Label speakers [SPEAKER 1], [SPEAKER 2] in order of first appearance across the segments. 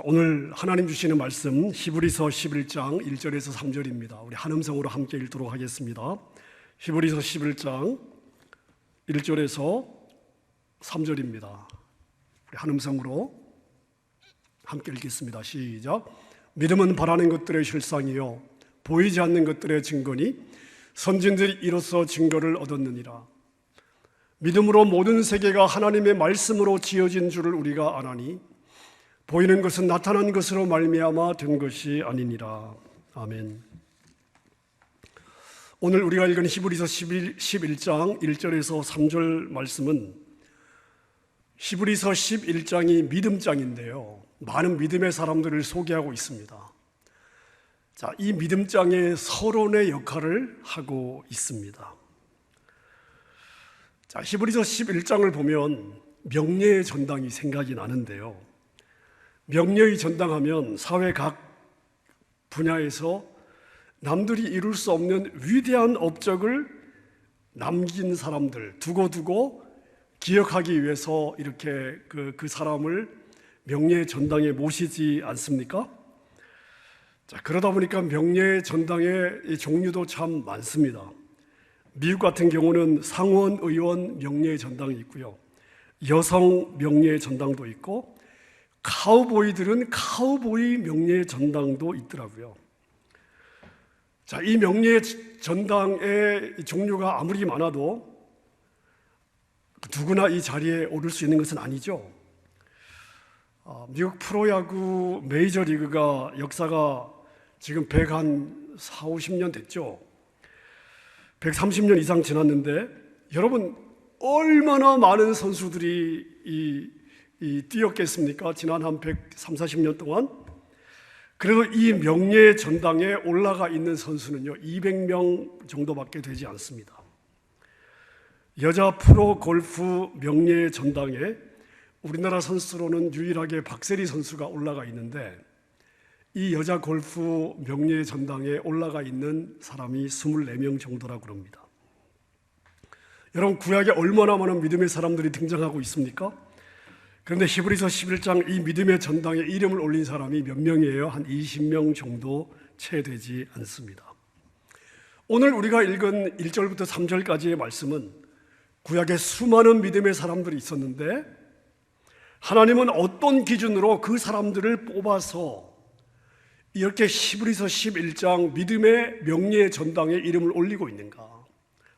[SPEAKER 1] 오늘 하나님 주시는 말씀 히브리서 11장 1절에서 3절입니다. 우리 한음성으로 함께 읽도록 하겠습니다. 히브리서 11장 1절에서 3절입니다. 우리 한음성으로 함께 읽겠습니다. 시작. 믿음은 바라는 것들의 실상이요 보이지 않는 것들의 증거니 선진들이 이로써 증거를 얻었느니라. 믿음으로 모든 세계가 하나님의 말씀으로 지어진 줄을 우리가 아나니 보이는 것은 나타난 것으로 말미암아 된 것이 아니니라. 아멘. 오늘 우리가 읽은 히브리서 11장 1절에서 3절 말씀은 히브리서 11장이 믿음장인데요, 많은 믿음의 사람들을 소개하고 있습니다. 이 믿음장의 서론의 역할을 하고 있습니다. 히브리서 11장을 보면 명예의 전당이 생각이 나는데요, 명예의 전당하면 사회 각 분야에서 남들이 이룰 수 없는 위대한 업적을 남긴 사람들 두고두고 기억하기 위해서 이렇게 그 사람을 명예의 전당에 모시지 않습니까? 그러다 보니까 명예의 전당의 종류도 참 많습니다. 미국 같은 경우는 상원 의원 명예의 전당이 있고요, 여성 명예의 전당도 있고, 카우보이들은 카우보이 명예의 전당도 있더라고요. 이 명예의 전당의 종류가 아무리 많아도 누구나 이 자리에 오를 수 있는 것은 아니죠. 미국 프로야구 메이저리그가 역사가 지금 140-50년 됐죠. 130년 이상 지났는데 여러분, 얼마나 많은 선수들이 뛰었겠습니까? 지난 한 130-40년 동안. 그래도 이 명예의 전당에 올라가 있는 선수는요 200명 정도밖에 되지 않습니다. 여자 프로 골프 명예의 전당에 우리나라 선수로는 유일하게 박세리 선수가 올라가 있는데, 이 여자 골프 명예의 전당에 올라가 있는 사람이 24명 정도라고 합니다. 여러분, 구약에 얼마나 많은 믿음의 사람들이 등장하고 있습니까? 그런데 히브리서 11장 이 믿음의 전당에 이름을 올린 사람이 몇 명이에요? 한 20명 정도 채 되지 않습니다. 오늘 우리가 읽은 1절부터 3절까지의 말씀은 구약에 수많은 믿음의 사람들이 있었는데 하나님은 어떤 기준으로 그 사람들을 뽑아서 이렇게 히브리서 11장 믿음의 명예의 전당에 이름을 올리고 있는가?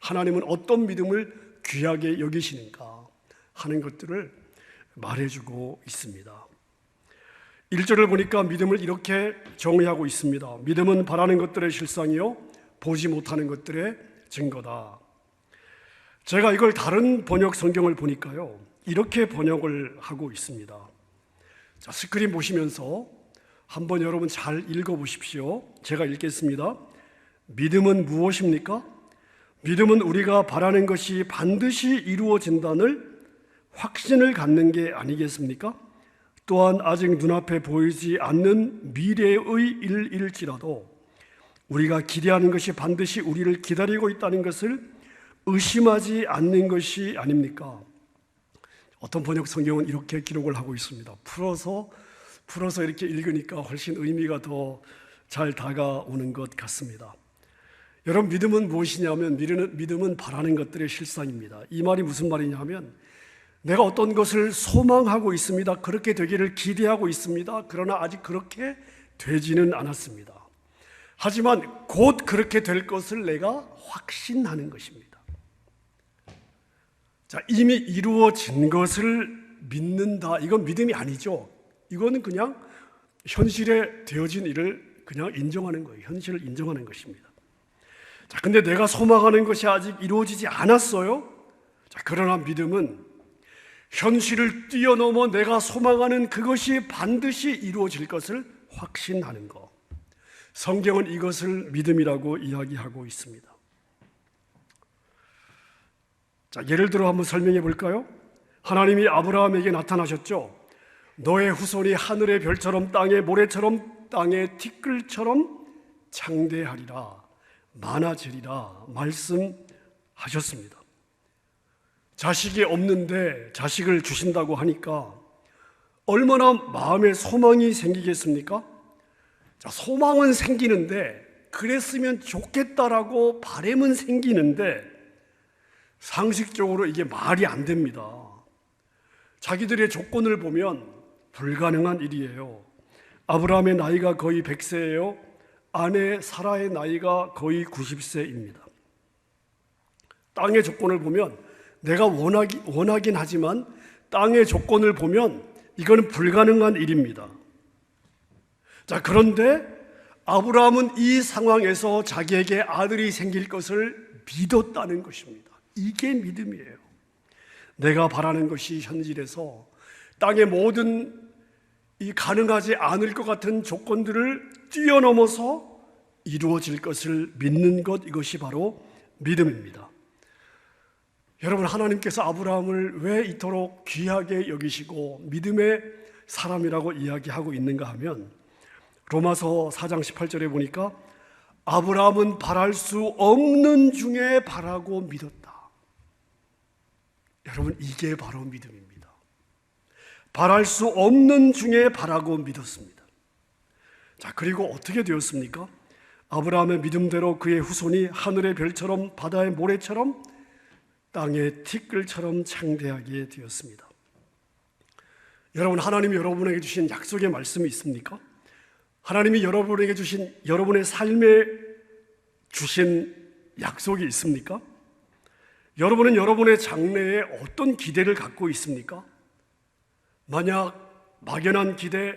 [SPEAKER 1] 하나님은 어떤 믿음을 귀하게 여기시는가 하는 것들을 말해주고 있습니다. 1절을 보니까 믿음을 이렇게 정의하고 있습니다. 믿음은 바라는 것들의 실상이요 보지 못하는 것들의 증거다. 제가 이걸 다른 번역 성경을 보니까요 이렇게 번역을 하고 있습니다. 스크린 보시면서 한번 여러분 잘 읽어보십시오. 제가 읽겠습니다. 믿음은 무엇입니까? 믿음은 우리가 바라는 것이 반드시 이루어진다는 확신을 갖는 게 아니겠습니까? 또한 아직 눈앞에 보이지 않는 미래의 일일지라도 우리가 기대하는 것이 반드시 우리를 기다리고 있다는 것을 의심하지 않는 것이 아닙니까? 어떤 번역 성경은 이렇게 기록을 하고 있습니다. 풀어서 이렇게 읽으니까 훨씬 의미가 더 잘 다가오는 것 같습니다. 여러분, 믿음은 무엇이냐면 믿음은 바라는 것들의 실상입니다. 이 말이 무슨 말이냐 하면, 내가 어떤 것을 소망하고 있습니다. 그렇게 되기를 기대하고 있습니다. 그러나 아직 그렇게 되지는 않았습니다. 하지만 곧 그렇게 될 것을 내가 확신하는 것입니다. 이미 이루어진 것을 믿는다. 이건 믿음이 아니죠. 이거는 그냥 현실에 되어진 일을 그냥 인정하는 거예요. 현실을 인정하는 것입니다. 근데 내가 소망하는 것이 아직 이루어지지 않았어요. 그러나 믿음은 현실을 뛰어넘어 내가 소망하는 그것이 반드시 이루어질 것을 확신하는 것. 성경은 이것을 믿음이라고 이야기하고 있습니다. 예를 들어 한번 설명해 볼까요? 하나님이 아브라함에게 나타나셨죠. 너의 후손이 하늘의 별처럼 땅의 모래처럼 땅의 티끌처럼 창대하리라, 많아지리라 말씀하셨습니다. 자식이 없는데 자식을 주신다고 하니까 얼마나 마음에 소망이 생기겠습니까? 자, 소망은 생기는데, 그랬으면 좋겠다라고 바람은 생기는데 상식적으로 이게 말이 안 됩니다. 자기들의 조건을 보면 불가능한 일이에요. 아브라함의 나이가 거의 100세예요. 아내 사라의 나이가 거의 90세입니다. 땅의 조건을 보면 내가 원하긴 하지만 땅의 조건을 보면 이거는 불가능한 일입니다. 자, 그런데 아브라함은 이 상황에서 자기에게 아들이 생길 것을 믿었다는 것입니다. 이게 믿음이에요. 내가 바라는 것이 현실에서 땅의 모든 이 가능하지 않을 것 같은 조건들을 뛰어넘어서 이루어질 것을 믿는 것, 이것이 바로 믿음입니다. 여러분, 하나님께서 아브라함을 왜 이토록 귀하게 여기시고 믿음의 사람이라고 이야기하고 있는가 하면, 로마서 4장 18절에 보니까 아브라함은 바랄 수 없는 중에 바라고 믿었다. 여러분, 이게 바로 믿음입니다. 바랄 수 없는 중에 바라고 믿었습니다. 자, 그리고 어떻게 되었습니까? 아브라함의 믿음대로 그의 후손이 하늘의 별처럼 바다의 모래처럼 땅의 티끌처럼 창대하게 되었습니다. 여러분, 하나님이 여러분에게 주신 약속의 말씀이 있습니까? 하나님이 여러분에게 주신, 여러분의 삶에 주신 약속이 있습니까? 여러분은 여러분의 장래에 어떤 기대를 갖고 있습니까? 만약 막연한 기대,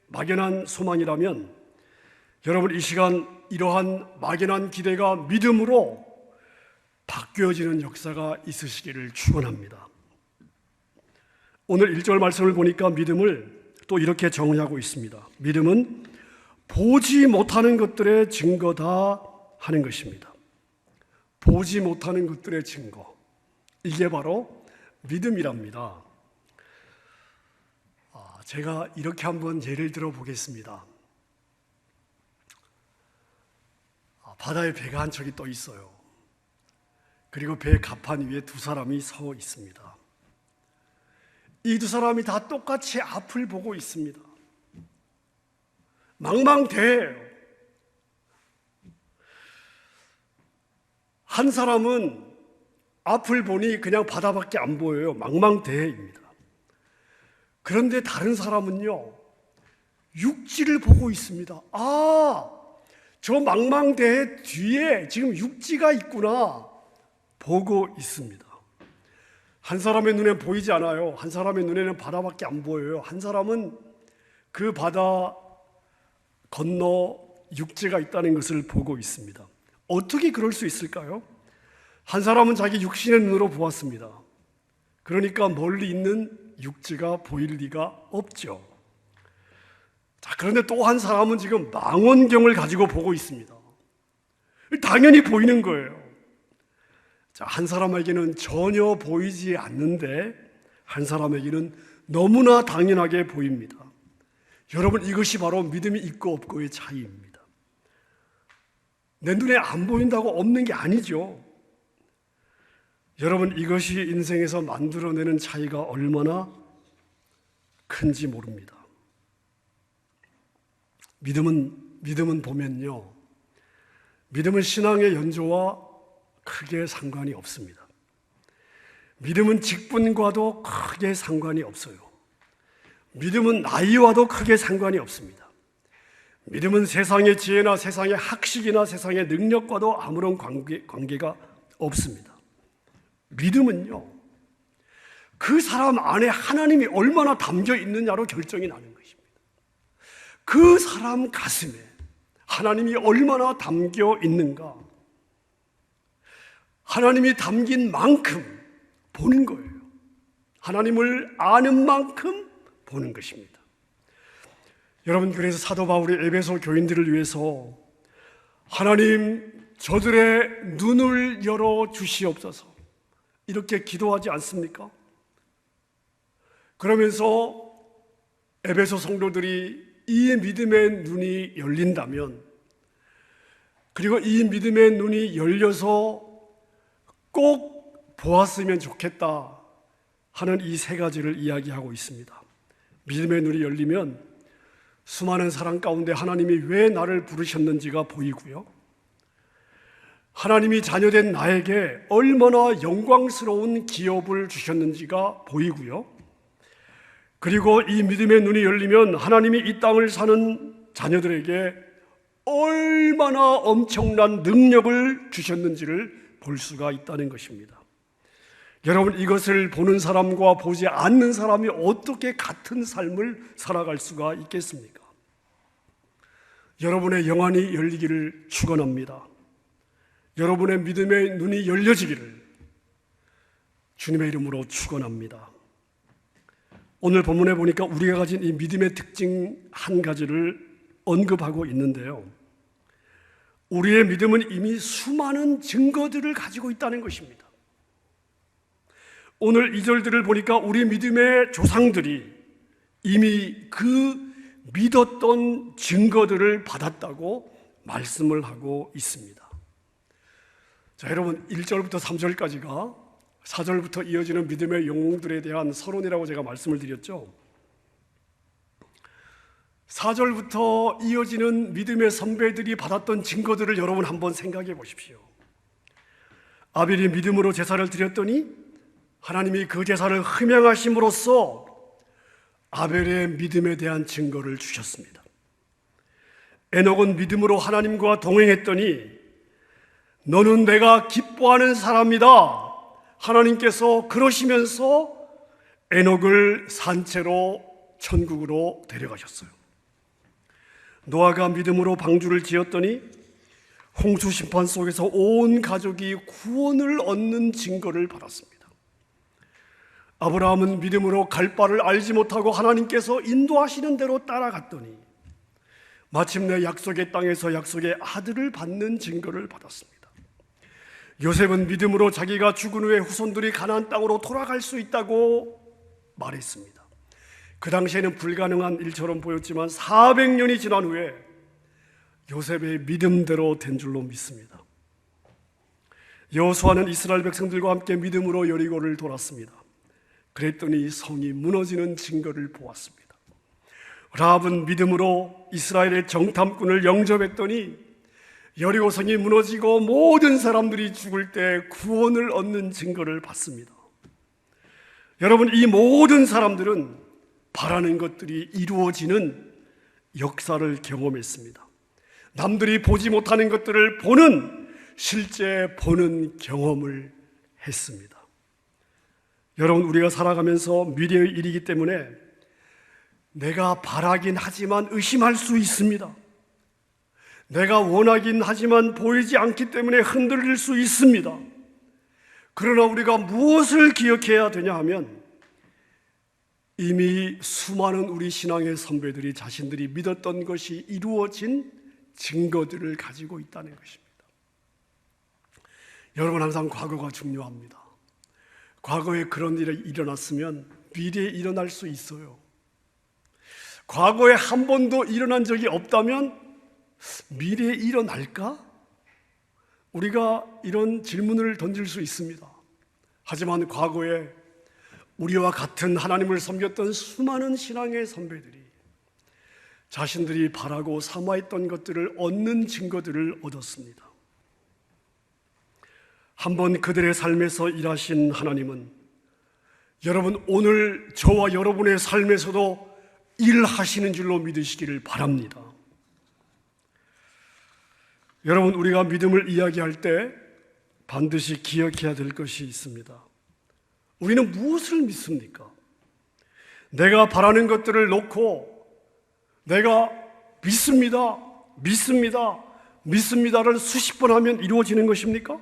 [SPEAKER 1] 막연한 소망이라면 여러분, 이 시간 이러한 막연한 기대가 믿음으로 바뀌어지는 역사가 있으시기를 축원합니다. 오늘 1절 말씀을 보니까 믿음을 또 이렇게 정의하고 있습니다. 믿음은 보지 못하는 것들의 증거다 하는 것입니다. 보지 못하는 것들의 증거, 이게 바로 믿음이랍니다. 제가 이렇게 한번 예를 들어 보겠습니다. 바다에 배가 한 척이 떠 있어요. 그리고 배 갑판 위에 두 사람이 서 있습니다. 이 두 사람이 다 똑같이 앞을 보고 있습니다. 망망대해예요. 한 사람은 앞을 보니 그냥 바다밖에 안 보여요. 망망대해입니다. 그런데 다른 사람은요, 육지를 보고 있습니다. 저 망망대해 뒤에 지금 육지가 있구나 보고 있습니다. 한 사람의 눈에 보이지 않아요. 한 사람의 눈에는 바다밖에 안 보여요. 한 사람은 그 바다 건너 육지가 있다는 것을 보고 있습니다. 어떻게 그럴 수 있을까요? 한 사람은 자기 육신의 눈으로 보았습니다. 그러니까 멀리 있는 육지가 보일 리가 없죠. 자, 그런데 또 한 사람은 지금 망원경을 가지고 보고 있습니다. 당연히 보이는 거예요. 자, 한 사람에게는 전혀 보이지 않는데 한 사람에게는 너무나 당연하게 보입니다. 여러분, 이것이 바로 믿음이 있고 없고의 차이입니다. 내 눈에 안 보인다고 없는 게 아니죠. 여러분, 이것이 인생에서 만들어내는 차이가 얼마나 큰지 모릅니다. 믿음은 보면요, 믿음은 신앙의 연조와 크게 상관이 없습니다. 믿음은 직분과도 크게 상관이 없어요. 믿음은 나이와도 크게 상관이 없습니다. 믿음은 세상의 지혜나 세상의 학식이나 세상의 능력과도 아무런 관계가 없습니다. 믿음은요, 그 사람 안에 하나님이 얼마나 담겨 있느냐로 결정이 나는 것입니다. 그 사람 가슴에 하나님이 얼마나 담겨 있는가, 하나님이 담긴 만큼 보는 거예요. 하나님을 아는 만큼 보는 것입니다. 여러분, 그래서 사도 바울이 에베소 교인들을 위해서 하나님, 저들의 눈을 열어 주시옵소서 이렇게 기도하지 않습니까? 그러면서 에베소 성도들이 이 믿음의 눈이 열린다면, 그리고 이 믿음의 눈이 열려서 꼭 보았으면 좋겠다 하는 이 세 가지를 이야기하고 있습니다. 믿음의 눈이 열리면 수많은 사람 가운데 하나님이 왜 나를 부르셨는지가 보이고요. 하나님이 자녀된 나에게 얼마나 영광스러운 기업을 주셨는지가 보이고요. 그리고 이 믿음의 눈이 열리면 하나님이 이 땅을 사는 자녀들에게 얼마나 엄청난 능력을 주셨는지를 볼 수가 있다는 것입니다. 여러분, 이것을 보는 사람과 보지 않는 사람이 어떻게 같은 삶을 살아갈 수가 있겠습니까? 여러분의 영안이 열리기를 축원합니다. 여러분의 믿음의 눈이 열려지기를 주님의 이름으로 축원합니다. 오늘 본문에 보니까 우리가 가진 이 믿음의 특징 한 가지를 언급하고 있는데요. 우리의 믿음은 이미 수많은 증거들을 가지고 있다는 것입니다. 오늘 이 절들을 보니까 우리 믿음의 조상들이 이미 그 믿었던 증거들을 받았다고 말씀을 하고 있습니다. 자, 여러분, 1절부터 3절까지가 4절부터 이어지는 믿음의 영웅들에 대한 서론이라고 제가 말씀을 드렸죠. 4절부터 이어지는 믿음의 선배들이 받았던 증거들을 여러분 한번 생각해 보십시오. 아벨이 믿음으로 제사를 드렸더니 하나님이 그 제사를 흠양하심으로써 아벨의 믿음에 대한 증거를 주셨습니다. 에녹은 믿음으로 하나님과 동행했더니 너는 내가 기뻐하는 사람이다, 하나님께서 그러시면서 에녹을 산채로 천국으로 데려가셨어요. 노아가 믿음으로 방주를 지었더니 홍수 심판 속에서 온 가족이 구원을 얻는 증거를 받았습니다. 아브라함은 믿음으로 갈 바를 알지 못하고 하나님께서 인도하시는 대로 따라갔더니 마침내 약속의 땅에서 약속의 아들을 받는 증거를 받았습니다. 요셉은 믿음으로 자기가 죽은 후에 후손들이 가나안 땅으로 돌아갈 수 있다고 말했습니다. 그 당시에는 불가능한 일처럼 보였지만 400년이 지난 후에 요셉의 믿음대로 된 줄로 믿습니다. 여호수아는 이스라엘 백성들과 함께 믿음으로 여리고를 돌았습니다. 그랬더니 성이 무너지는 증거를 보았습니다. 라합은 믿음으로 이스라엘의 정탐꾼을 영접했더니 여리고 성이 무너지고 모든 사람들이 죽을 때 구원을 얻는 증거를 받습니다. 여러분, 이 모든 사람들은 바라는 것들이 이루어지는 역사를 경험했습니다. 남들이 보지 못하는 것들을 실제 보는 경험을 했습니다. 여러분, 우리가 살아가면서 미래의 일이기 때문에 내가 바라긴 하지만 의심할 수 있습니다. 내가 원하긴 하지만 보이지 않기 때문에 흔들릴 수 있습니다. 그러나 우리가 무엇을 기억해야 되냐 하면 이미 수많은 우리 신앙의 선배들이 자신들이 믿었던 것이 이루어진 증거들을 가지고 있다는 것입니다. 여러분, 항상 과거가 중요합니다. 과거에 그런 일이 일어났으면 미래에 일어날 수 있어요. 과거에 한 번도 일어난 적이 없다면 미래에 일어날까? 우리가 이런 질문을 던질 수 있습니다. 하지만 과거에 우리와 같은 하나님을 섬겼던 수많은 신앙의 선배들이 자신들이 바라고 사모했던 것들을 얻는 증거들을 얻었습니다. 한번 그들의 삶에서 일하신 하나님은 여러분, 오늘 저와 여러분의 삶에서도 일하시는 줄로 믿으시기를 바랍니다. 여러분, 우리가 믿음을 이야기할 때 반드시 기억해야 될 것이 있습니다. 우리는 무엇을 믿습니까? 내가 바라는 것들을 놓고 내가 믿습니다를 수십 번 하면 이루어지는 것입니까?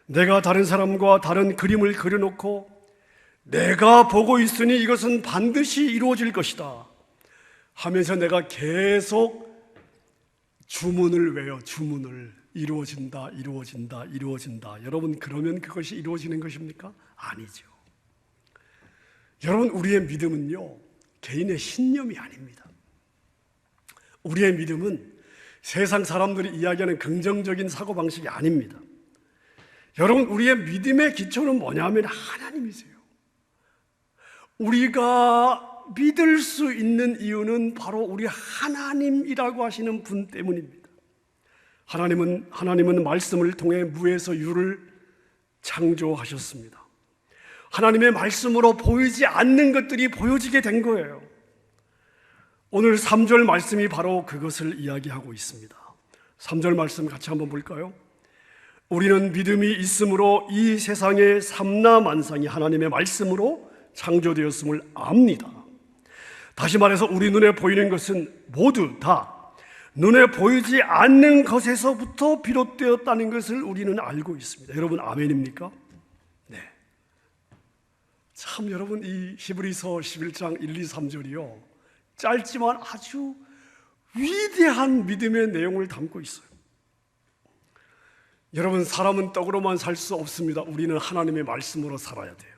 [SPEAKER 1] 내가 다른 사람과 다른 그림을 그려놓고 내가 보고 있으니 이것은 반드시 이루어질 것이다 하면서 내가 계속 주문을 외워, 주문을 이루어진다. 여러분, 그러면 그것이 이루어지는 것입니까? 아니죠. 여러분, 우리의 믿음은요, 개인의 신념이 아닙니다. 우리의 믿음은 세상 사람들이 이야기하는 긍정적인 사고방식이 아닙니다. 여러분, 우리의 믿음의 기초는 뭐냐면 하나님이세요. 우리가 믿을 수 있는 이유는 바로 우리 하나님이라고 하시는 분 때문입니다. 하나님은 말씀을 통해 무에서 유를 창조하셨습니다. 하나님의 말씀으로 보이지 않는 것들이 보여지게 된 거예요. 오늘 3절 말씀이 바로 그것을 이야기하고 있습니다. 3절 말씀 같이 한번 볼까요? 우리는 믿음이 있으므로 이 세상의 삼라만상이 하나님의 말씀으로 창조되었음을 압니다. 다시 말해서 우리 눈에 보이는 것은 모두 다 눈에 보이지 않는 것에서부터 비롯되었다는 것을 우리는 알고 있습니다. 여러분 아멘입니까? 네. 참 여러분 이 히브리서 11장 1, 2, 3절이요 짧지만 아주 위대한 믿음의 내용을 담고 있어요. 여러분 사람은 떡으로만 살 수 없습니다. 우리는 하나님의 말씀으로 살아야 돼요.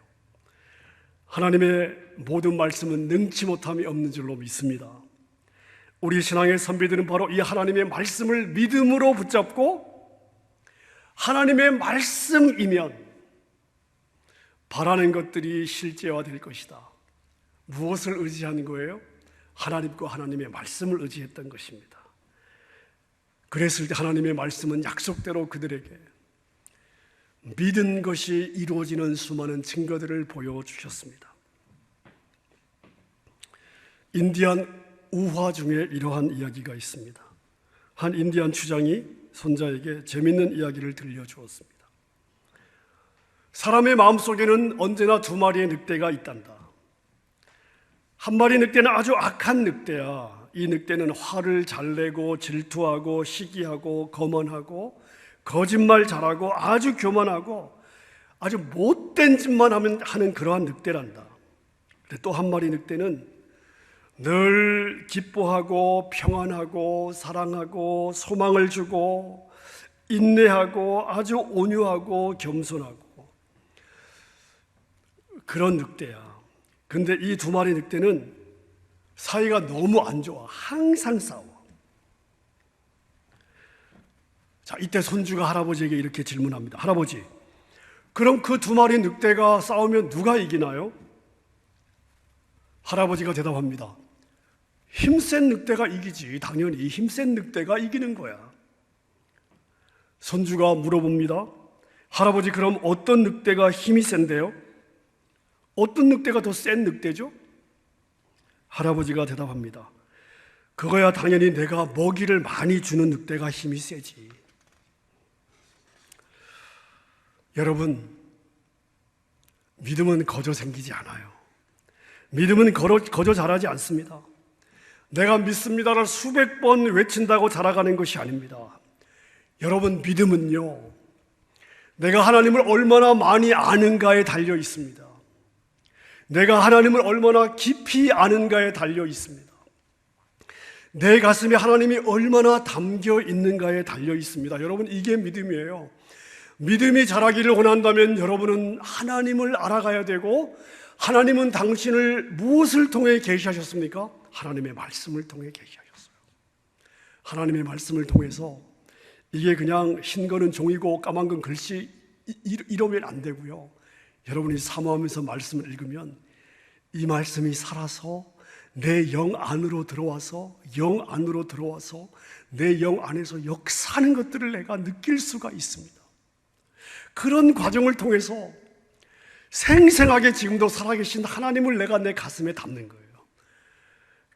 [SPEAKER 1] 하나님의 모든 말씀은 능치 못함이 없는 줄로 믿습니다. 우리 신앙의 선배들은 바로 이 하나님의 말씀을 믿음으로 붙잡고 하나님의 말씀이면 바라는 것들이 실제화될 것이다. 무엇을 의지하는 거예요? 하나님과 하나님의 말씀을 의지했던 것입니다. 그랬을 때 하나님의 말씀은 약속대로 그들에게 믿은 것이 이루어지는 수많은 증거들을 보여주셨습니다. 인디안 우화 중에 이러한 이야기가 있습니다. 한 인디안 추장이 손자에게 재밌는 이야기를 들려주었습니다. 사람의 마음속에는 언제나 두 마리의 늑대가 있단다. 한 마리 늑대는 아주 악한 늑대야. 이 늑대는 화를 잘 내고 질투하고 시기하고 거만하고 거짓말 잘하고 아주 교만하고 아주 못된 짓만 하는 그러한 늑대란다. 또 한 마리 늑대는 늘 기뻐하고 평안하고 사랑하고 소망을 주고 인내하고 아주 온유하고 겸손하고 그런 늑대야. 근데 이 두 마리 늑대는 사이가 너무 안 좋아. 항상 싸워. 자, 이때 손주가 할아버지에게 이렇게 질문합니다. 할아버지, 그럼 그 두 마리 늑대가 싸우면 누가 이기나요? 할아버지가 대답합니다. 힘센 늑대가 이기지. 당연히 힘센 늑대가 이기는 거야. 손주가 물어봅니다. 할아버지, 그럼 어떤 늑대가 힘이 센데요? 어떤 늑대가 더 센 늑대죠? 할아버지가 대답합니다. 그거야 당연히 내가 먹이를 많이 주는 늑대가 힘이 세지. 여러분, 믿음은 거저 생기지 않아요. 믿음은 거저 자라지 않습니다. 내가 믿습니다를 수백 번 외친다고 자라가는 것이 아닙니다. 여러분, 믿음은요, 내가 하나님을 얼마나 많이 아는가에 달려 있습니다. 내가 하나님을 얼마나 깊이 아는가에 달려 있습니다. 내 가슴에 하나님이 얼마나 담겨 있는가에 달려 있습니다. 여러분, 이게 믿음이에요. 믿음이 자라기를 원한다면 여러분은 하나님을 알아가야 되고, 하나님은 당신을 무엇을 통해 계시하셨습니까? 하나님의 말씀을 통해 계시하셨어요. 하나님의 말씀을 통해서 이게 그냥 흰 거는 종이고 까만 건 글씨 이러면 안 되고요. 여러분이 사모하면서 말씀을 읽으면 이 말씀이 살아서 내 영 안으로 들어와서 내 영 안에서 역사하는 것들을 내가 느낄 수가 있습니다. 그런 과정을 통해서 생생하게 지금도 살아계신 하나님을 내가 내 가슴에 담는 거예요.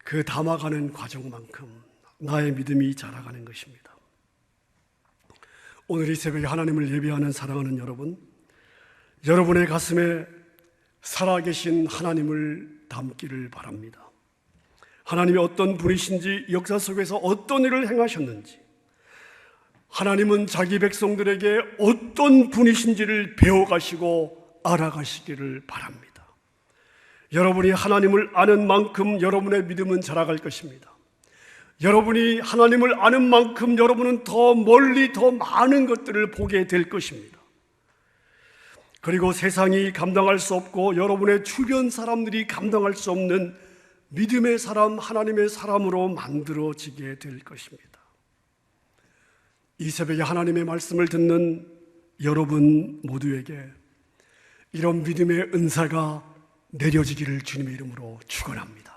[SPEAKER 1] 그 담아가는 과정만큼 나의 믿음이 자라가는 것입니다. 오늘 이 새벽에 하나님을 예배하는 사랑하는 여러분, 여러분의 가슴에 살아계신 하나님을 담기를 바랍니다. 하나님이 어떤 분이신지, 역사 속에서 어떤 일을 행하셨는지, 하나님은 자기 백성들에게 어떤 분이신지를 배워가시고 알아가시기를 바랍니다. 여러분이 하나님을 아는 만큼 여러분의 믿음은 자라갈 것입니다. 여러분이 하나님을 아는 만큼 여러분은 더 멀리 더 많은 것들을 보게 될 것입니다. 그리고 세상이 감당할 수 없고 여러분의 주변 사람들이 감당할 수 없는 믿음의 사람, 하나님의 사람으로 만들어지게 될 것입니다. 이 새벽에 하나님의 말씀을 듣는 여러분 모두에게 이런 믿음의 은사가 내려지기를 주님의 이름으로 축원합니다.